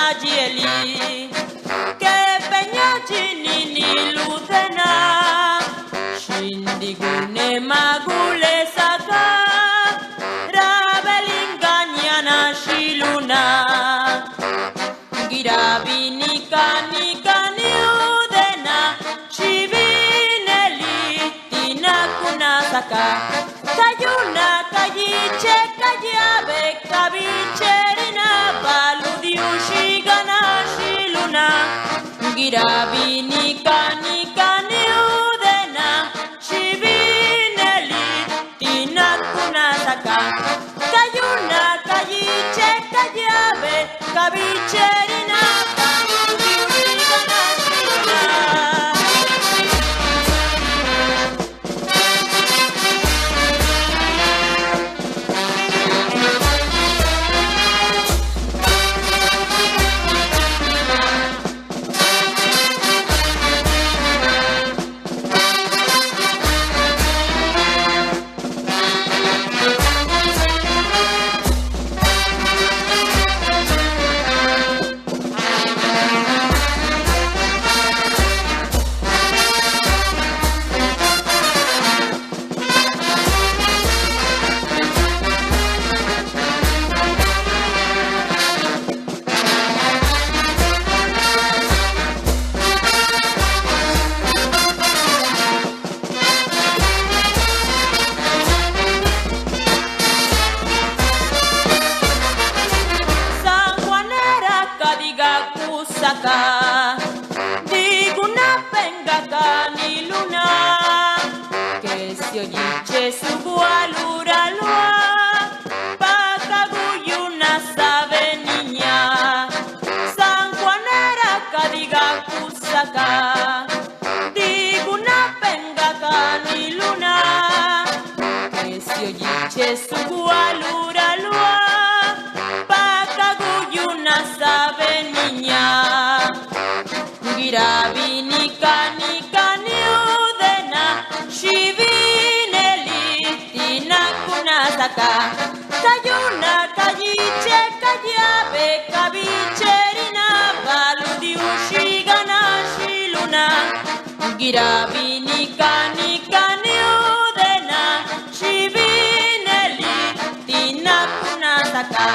kajieli ke penyaji nini lutena shindigune magule saka rabelinganyana shiluna girabinika nikani udena shivineli tinakuna saka kayuna kayiche kayabe kabicherina baludiushigana shiluna girabinika nikani udena shivineli tinakuna saka kayuna kayiche kayabe kabicherina baludiushigana shiluna. Diguna pengaka ni luna que si oyiche su gualura lua pacaguyuna sabe niña San Juanera cadiga kusaka diguna pengaka ni luna que si oyiche su gualura lua pacaguyuna sabe niña Girabinika nikani udena shivineli tinakuna saka kayuna kayiche kayabe kabicherina baludiushigana shiluna Girabinika nikani udena shivineli tinakuna saka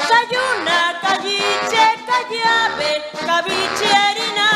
kayuna kayiche kayabe kabicherina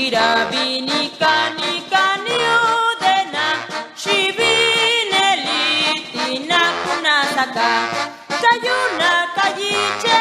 Girabinika nikani udena shivineli tinakuna saka kayuna kayiche